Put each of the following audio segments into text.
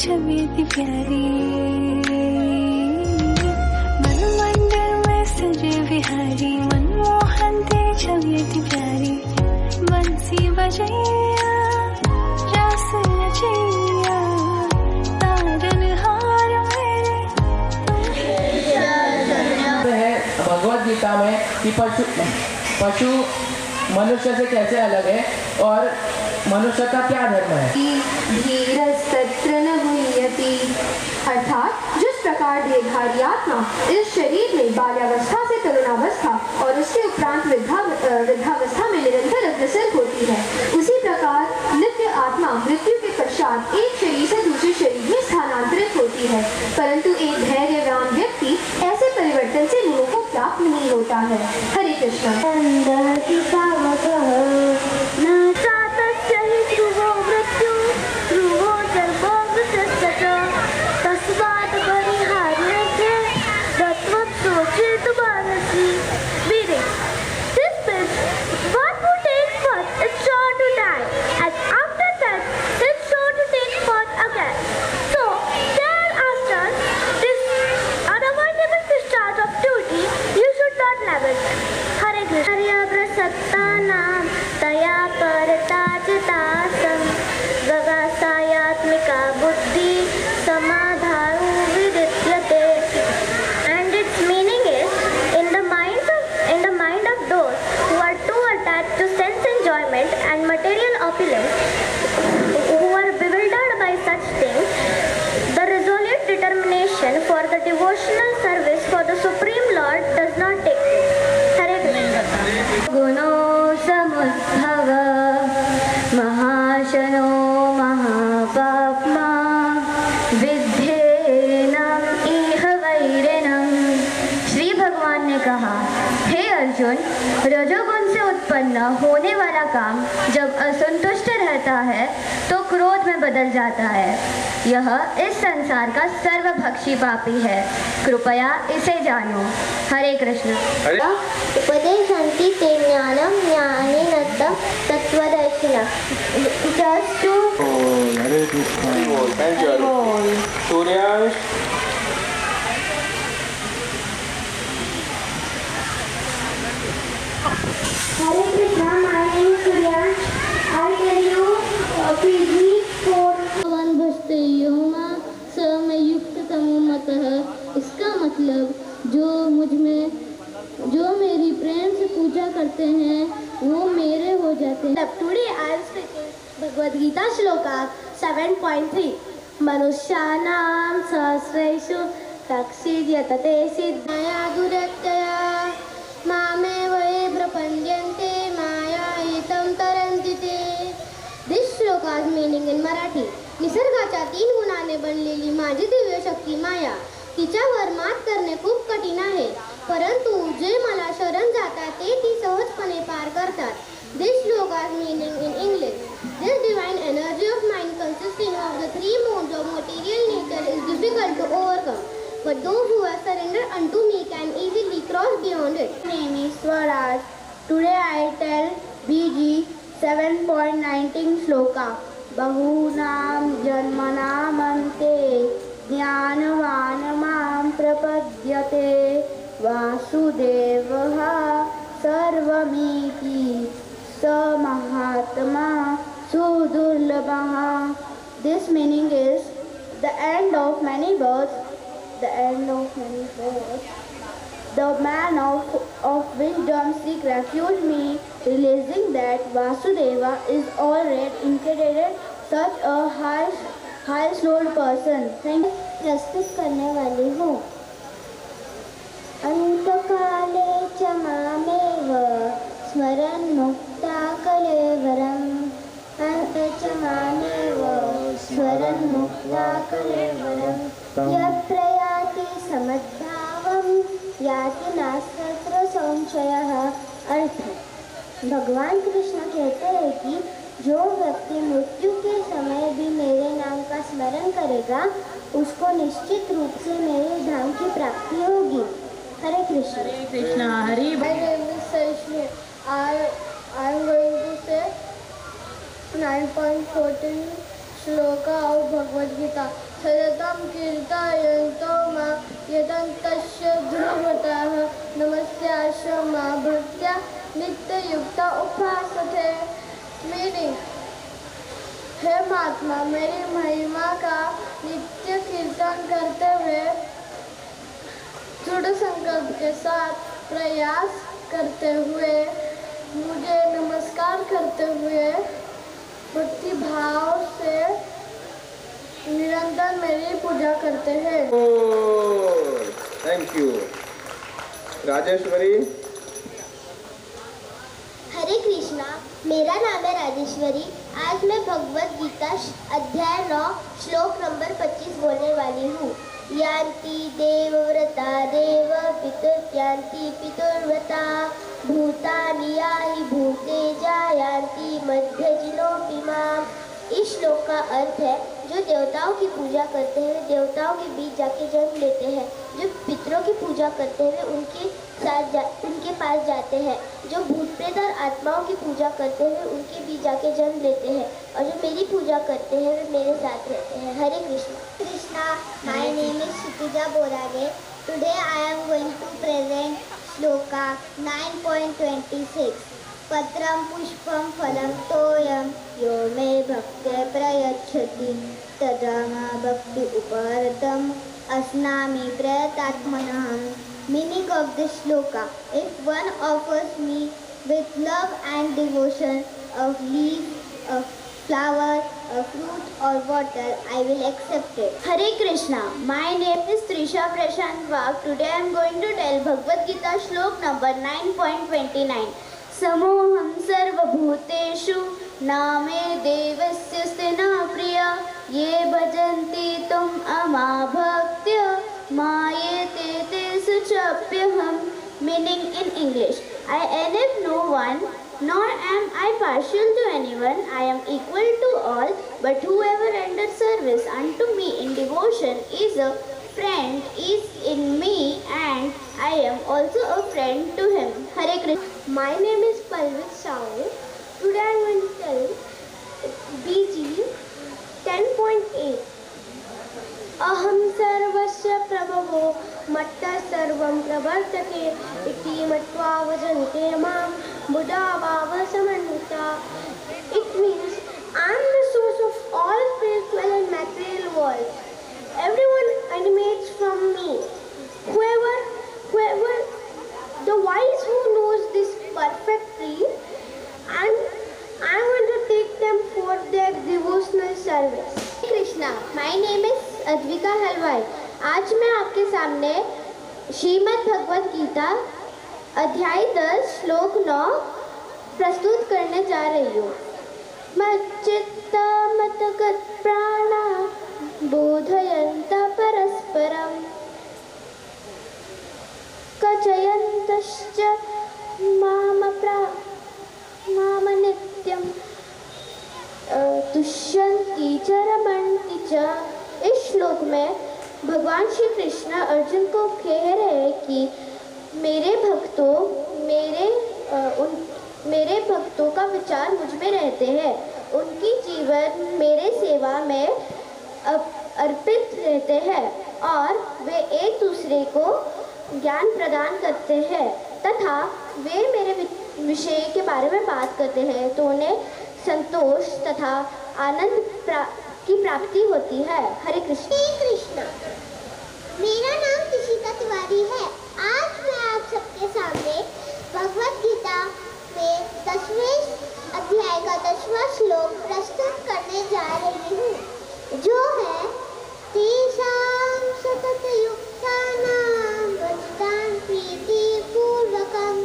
छवि थी प्यारी, मनमंडल में सजे विहारी, मनमोहन तेरी छवि थी प्यारी। बंसी बजैया रस रचैया तारनहार मेरे है भगवद गीता में कि पशु मनुष्य से कैसे अलग है और मनुष्य का क्या धर्म है। धीरस्तत्र न मुह्यति, अर्थात जिस प्रकार देहधारी आत्मा इस शरीर में बाल्यावस्था से तरुणावस्था और उसके उपरांत वृद्धावस्था में निरंतर अग्रसर होती है, उसी प्रकार नित्य आत्मा मृत्यु के पश्चात एक शरीर से दूसरे शरीर में स्थानांतरित होती है। परंतु एक धैर्यवान व्यक्ति ऐसे परिवर्तन से मोह को प्राप्त नहीं होता है। हरे कृष्ण। रजोगुण से उत्पन्न होने वाला काम जब असंतुष्ट रहता है तो क्रोध में बदल जाता है। यह इस संसार का सर्वभक्षी पापी है, कृपया इसे जानो। हरे कृष्ण। उपदेशन्ति ते ज्ञानं ज्ञानेन तत्त्वदर्शिनः। Just to Hare Krishna. Thank you Suryansh. Hare Krishna, my name is Suryansh. I'll tell you PG 4 वनभस्तयुमा समयुक्त तमोमतः। इसका मतलब जो मेरी प्रेम से पूजा करते हैं वो मेरे हो जाते हैं। Today I am speaking Bhagavad Gita Shloka 7.3. मनुष्याणां सहस्रेषु कश्चिद् यतते सिद्धया दुरत्यया मामेव ये प्रपद्यन्ते मायाहितं तरन्ति ते। This shloka's meaning in Marathi. निसर्गाच्या 3 गुणाने बनलेली माझी दिव्य शक्ती माया, तिच्यावर मात करणे खूप कठीण आहे, परंतु जे मला शरण जातात ते ती सहजपणे पार करतात. This shloka's meaning in English. This divine energy of mind consisting of the 3 modes of material nature is difficult to overcome, but those who have surrendered unto me can easily cross beyond it. My name is Swaraj. Today I tell BG 7.19 shloka. Bahunam janmanamante ज्ञानवान मां प्रपद्यते वासुदेवः सर्वमिति स महात्मा सुदुर्लभः. This meaning is the end of many births, the end of many births. The man of wisdom seek refuge me, realizing that Vasudeva is already integrated, such a high-souled person. Thank you. प्रस्तुत करने वाली हूँ. अंतकाले च मामेव स्मरन् मुक्ता कलेवरम्. अंत च मामेव स्मरन् मुक्ता कलेवरम्. यप्रयाति समद्भावं याति नास्त्र संशयः. अर्थ: भगवान कृष्ण कहते हैं कि जो व्यक्ति मृत्यु के समय भी मेरे नाम का स्मरण करेगा उसको निश्चित रूप से मेरे धाम की प्राप्ति होगी. हरे कृष्ण. हरे कृष्ण. हरि बोल. I am going to say 9.14 shloka of Bhagavad Gita. सततं कीर्तयन्तो मां यदन्तस्य ध्रुवताः नमस्यास्य मां भक्त्या नित्ययुक्ता उपासते। मीनिंग, हे महात्मा, मेरी महिमा का नित्य कीर्तन करते हुए दृढ़ संकल्प के साथ प्रयास करते हुए मुझे नमस्कार करते हुए भक्ति भाव से निरंतर मेरी पूजा करते हैं। Thank you. राजेश्वरी। हरे कृष्णा, मेरा नाम है राजेश्वरी। आज मैं भगवत गीता अध्याय 9 श्लोक नंबर 25 बोलने वाली हूँ। यान्ति देवव्रता देव पितुर्यान्ति पितुर्व्रता भूतानि याहि भूतेजा यान्ति मध्यजिनोऽपि माम्। इस श्लोक का अर्थ है, जो देवताओं की पूजा करते हैं देवताओं के बीच जाके जन्म लेते हैं, जो पितरों की पूजा करते हैं उनके पास जाते हैं, जो भूत प्रेत और आत्माओं की पूजा करते हैं उनके बीच जाके जन्म लेते हैं, और जो मेरी पूजा करते हैं वे मेरे साथ रहते हैं। Hare Krishna. Krishna, my name is Kshitija Borage. Today I am going to present shloka 9.26। पत्रं पुष्पं फलं तोयं यो मे भक्त्या प्रयच्छति तदा मां भक्ति उपहरतम् अस्नामि प्रयतात्मनः। Meaning of this shloka: if one offers me with love and devotion of leaf, a flower, a fruit or water, I will accept it. Hare Krishna. My name is Trisha Prashant Wag. Today I am going to tell Bhagavad Gita shlok number 9.29. समोहं सर्वभूतेषु नामे देवस्य स्तेना प्रिया ये भजन्ति तुम अमा भक्त्या मायेते तेषु चाप्यहम्। Meaning in English: I envy no one, nor am I partial to anyone. I am equal to all, but whoever renders service unto me in devotion is a friend is in me, and I am also a friend to him. Hare Krishna. My name is Palvit Sahu. Today I am going to tell BG 10.8. अहम सर्वस्य प्रभवो मत्तः सर्वं प्रवर्तते इति मत्वा भजन्ते मां बुधा भाव समन्विता. It means I am the source of all spiritual and material worlds. Everyone emanates from me. Whoever, the wise who knows this perfectly, and I want to take them for their devotional service. Krishna, my name is Advika हलवाई. आज मैं आपके सामने श्रीमद् भगवत गीता अध्याय 10 श्लोक 9 प्रस्तुत करने जा रही हूँ. मच्चित्त मतगत प्राणा बोधयन्त परस्परं कचयन्तश्च माम नित्यं तुष्यन्ति च रमन्ति च. इस श्लोक में भगवान श्री कृष्ण अर्जुन को कह रहे हैं कि मेरे भक्तों का विचार मुझ में रहते हैं, उनकी जीवन मेरे सेवा में अर्पित रहते हैं और वे एक दूसरे को ज्ञान प्रदान करते हैं तथा वे मेरे विषय के बारे में बात करते हैं तो उन्हें संतोष तथा आनंद की प्राप्ति होती है. हरे कृष्ण. कृष्ण, मेरा नाम तिशिका तिवारी है. आज मैं आप सबके सामने भगवत गीता में 10वें अध्याय का 10वां श्लोक प्रस्तुत करने जा रही हूँ, जो है तेषां सततयुक्तानां भजतां प्रीतिपूर्वकं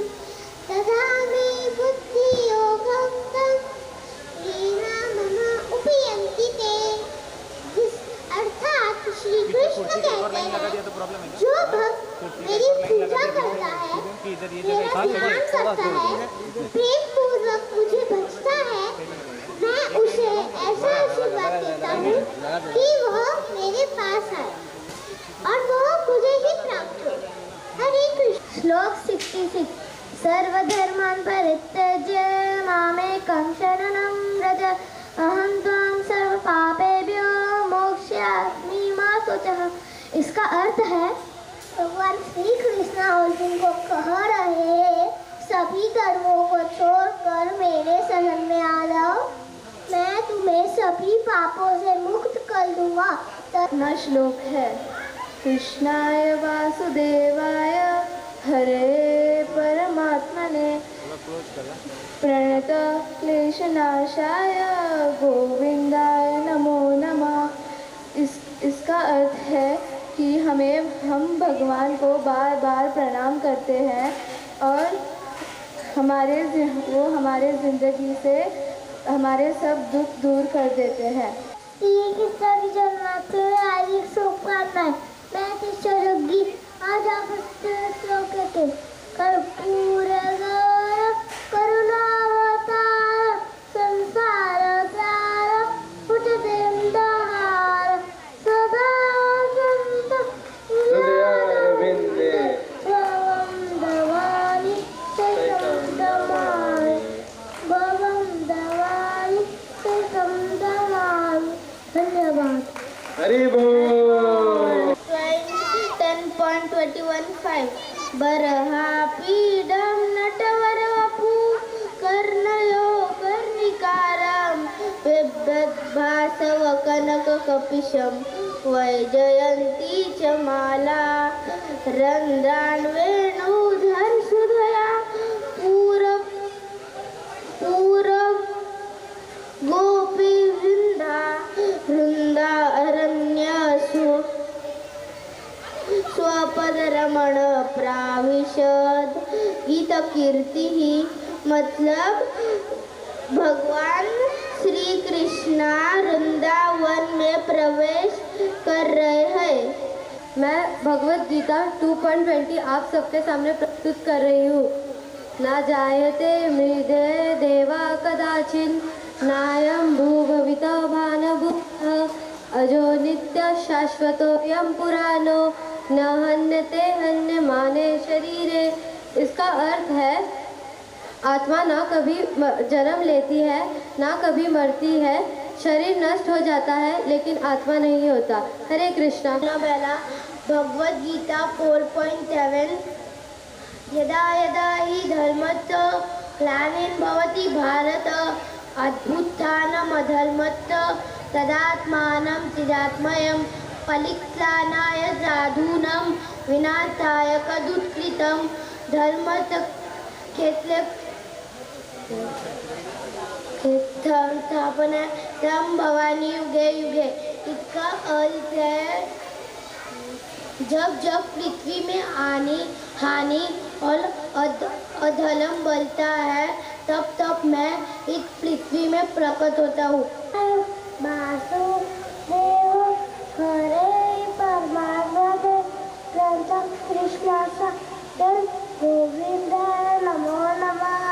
ददामि बुद्धियोगं तं येन मम उपयन्ति ते. अर्थात श्री कृष्ण कहते हैं, जो भक्त मेरी पूजा करता है, मेरा ध्यान करता है, प्रेम पूर्वक मुझे भजता है, मैं उसे ऐसा आशीर्वाद देता हूँ कि वह मेरे पास आए और वह मुझे ही प्राप्त हो. हरे कृष्ण. श्लोक 66. सर्वधर्मान् परित्यज्य मामेकं शरणं व्रज अहं त्वां सर्वपापेभ्यो मोक्षयामि इसका अर्थ है भगवान श्री कृष्ण अर्जुन को कह रहे हैं, सभी धर्मों को छोड़कर मेरे शरण में आ जाओ, मैं तुम्हें सभी पापों से मुक्त कर दूंगा। अपना श्लोक है, कृष्णाय वासुदेवाय हरे परमात्मने प्रणत क्लेशनाशाय गोविंदाय नमो नमः। इसका अर्थ है कि हम भगवान को बार बार प्रणाम करते हैं और वो हमारे ज़िंदगी से हमारे सब दुख दूर कर देते हैं। ये किस्सा भी जन्माते हुए आज शुभकामनाएं। मैं टीचर गीत आज आप श्लोक के कर्पूर करुणावतार संसार सार पुटदेंदहार सदा वसंत हृदयारविंदे भवं दवानि शतं दमानि भवं दवानि शतं दमानि। धन्यवाद। हरि बोल। 10.21.5 बरहापीडं नटवरवपु कर्णयो कर्णिकारं बिभ्रद्भासवकनककपिशं वैजयन्ती च माला रन्ध्रान् वेणुधर सुधया पूरब गोपी वृंदा अरण्यसु स्वपदरमण प्राविशद। गीत कीर्ति ही मतलब भगवान श्री कृष्णा वृंदावन में प्रवेश कर रहे हैं। मैं भगवत गीता 2.20 आप सबके सामने प्रस्तुत कर रही हूँ। ना जायते मृदे देवा कदाचिन नायं भूभविता भानभूतः अजो नित्य शाश्वतोऽयं पुराणो न हन्यते हन्यमाने शरीरे। इसका अर्थ है आत्मा ना कभी जन्म लेती है ना कभी मरती है, शरीर नष्ट हो जाता है लेकिन आत्मा नहीं होता। हरे कृष्णा। पहला भगवद गीता 4.7 यदा यदा हि धर्मस्य ग्लानिर्भवति भारत अभ्युत्थानम् अधर्मस्य तदात्मानं चिदात्मयं परित्राणाय साधूनां विनाशाय तदुत्कृतं धर्मस्य क्षेत्रे स्थापना संभवानी युगे युगे। इसका अर्थ है जब जब पृथ्वी में हानि और अधर्म बढ़ता है तब तब मैं इस पृथ्वी में प्रकट होता हूँ। वासुदेव हरे परमात्मने प्रणत कृष्णाय गोविंदाय नमो नमः।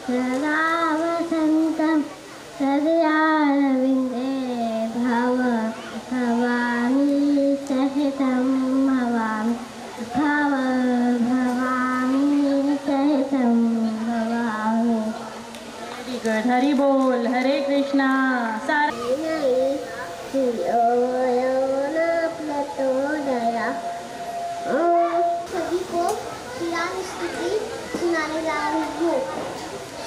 सदा वसन्तं हृदयारविन्दे भवामि सहितं भवामि सहितं भवामि। Very good. हरि बोल। हरे कृष्णा। सभी को श्री राम स्तुति सुनाने जा रही हूँ।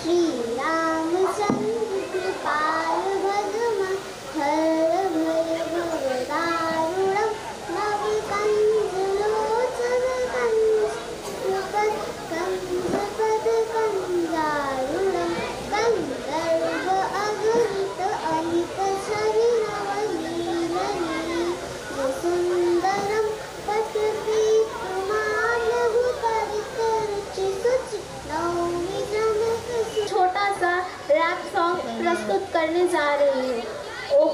श्री रामचंद्र कृपाल भगवान हर भय भवदारुणं नव कंज लोचन कंजपद कंजारुणं कंदर्प अगणित अहित शरीरवलीलनी सुंदरं पटवी छोटा सा रैप सॉन्ग प्रस्तुत करने जा रही हूँ।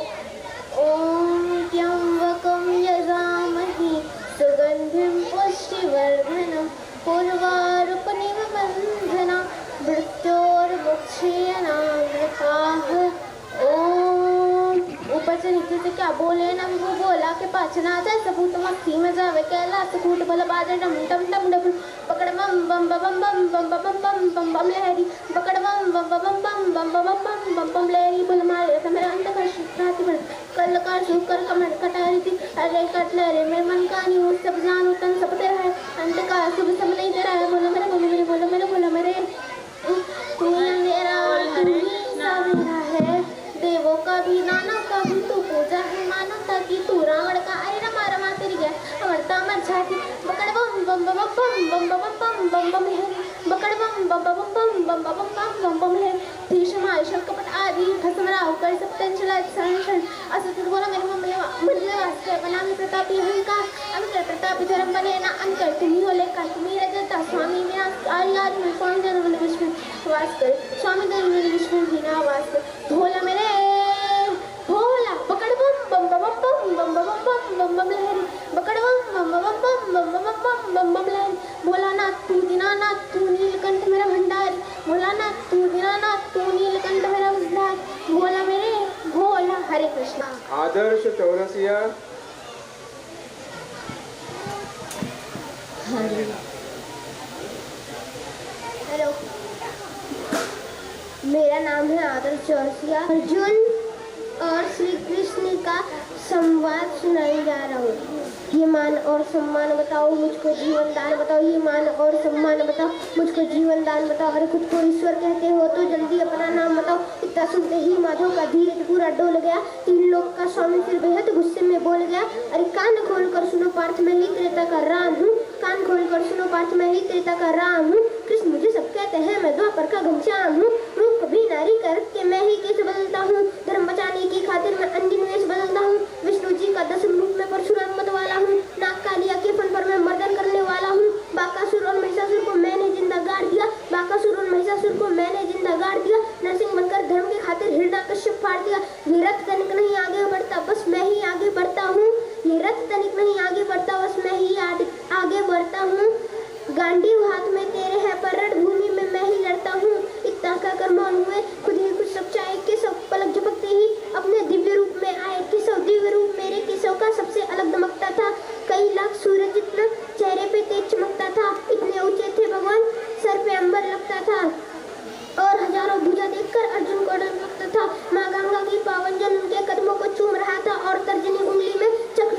ओम त्र्यंबकं यजामहे सुगंधिं पुष्टिवर्धनम् उर्वारुकमिव बन्धनान् मृत्योर्मुक्षीयमामृताः। ओम ऊपर से नीचे से क्या बोले ना, वो बोला कि पाचना जाए सबूत मक्खी में जावे कैलाश कूट बल बाजे डम डम डम डम पकड़ बम बम बम बम बम बम बम बम बम बम लहरी पकड़ बम बम बम बम बम बम बम बम बम बम लहरी बुल मारे तो मेरा अंत का शिप्राति बन कल का शुकर कमर कटारी थी अरे कट लहरे मेरे मन का नहीं हो सब जानू तन सब तेरा है अंत का शुभ सब नहीं तेरा है बोलो मेरे बोलो मेरे बोलो मेरे बोलो मेरे तू ही मेरा तू ही मेरा है देवों का भी नाना का भी तू पूजा है माना ताकि तू रावण का अरे रमा रमा तेरी गया अमरता मर जाती बकड़ बम बम बम बम बम बम बम बम बम है बकड़ बम बम बम बम बम बम बम बम बम है भीष्म आयुष्य कपट आदि भस्मराव कर सप्तन चला संशन असत बोला मेरे मम्मी मुझे वास्ते बना में प्रतापी हंकार अमित प्रतापी धर्म बने ना अंतर तुम्ही होले का तुम्ही रजता स्वामी मेरा आर्याद में स्वामी धर्म विष्णु वास कर स्वामी धर्म विष्णु ही ना वास कर भोला मेरे भोला पकड़ बम बम बम बम बम बम बम बम बम लहरी पकड़ बम बम बम बम बम बम बम बम बम लहरी भोलानाथ तू दीनानाथ तू नीलकंठ मेरा भंडारी भोलानाथ तू दीनानाथ तू नीलकंठ मेरा भंडारी भोला मेरे भोला हरे कृष्णा आदर्श चौरसिया हेलो मेरा नाम है आदर्श चौरसिया अर्जुन और श्री कृष्ण का संवाद सुनाने जा रहा हूँ ये मान और सम्मान बताओ मुझको जीवन दान बताओ ये मान और सम्मान बताओ मुझको जीवन दान बताओ अरे खुद को ईश्वर कहते हो तो जल्दी अपना नाम बताओ इतना सुनते ही माधव का धीरज पूरा डोल गया तीन लोग का स्वामी फिर बेहद गुस्से में बोल गया अरे कान खोल कर सुनो पार्थ मैं ही त्रेता का राम हूँ कान खोल कर सुनो पार्थ मैं ही त्रेता का राम हूँ कृष्ण मुझे सब कहते हैं मैं द्वापर का घनश्याम हूँ रूप भी नारी कर के मैं ही कैसे बदलता हूँ धर्म बचाने की खातिर मैं अंजन वेश बदलता हूँ विष्णु जी का 10 रूप में परशुराम मत वाला हूँ नाग कालिया के फन पर मैं मर्दन करने वाला हूँ बाकासुर और महिषासुर को मैंने जिंदा गाड़ दिया बाकासुर और महिषासुर को मैंने जिंदा गाड़ दिया नरसिंह बनकर धर्म के खातिर हिरण्यकश्यप फाड़ दिया ये रथ तनिक नहीं आगे बढ़ता बस मैं ही आगे बढ़ता हूँ ये रथ तनिक नहीं आगे बढ़ता बस मैं ही आगे बढ़ता हूँ गांडीव हाथ में तेरे है पर रणभूमि में मैं ही लड़ता हूँ इतना कहकर मौन हुए खुद ही कुछ सच्चाई के सब पलक झपकते ही अपने दिव्य रूप में आए केशव दिव्य रूप मेरे केशव का सबसे अलग दमकता था कई लाख सूरज इतना चेहरे पे तेज चमकता था इतने ऊंचे थे भगवान सर पे अंबर लगता था और हजारों भुजा देखकर अर्जुन को डर लगता था माँ गंगा की पावन जल उनके कदमों को चूम रहा था और तर्जनी उंगली में चक्र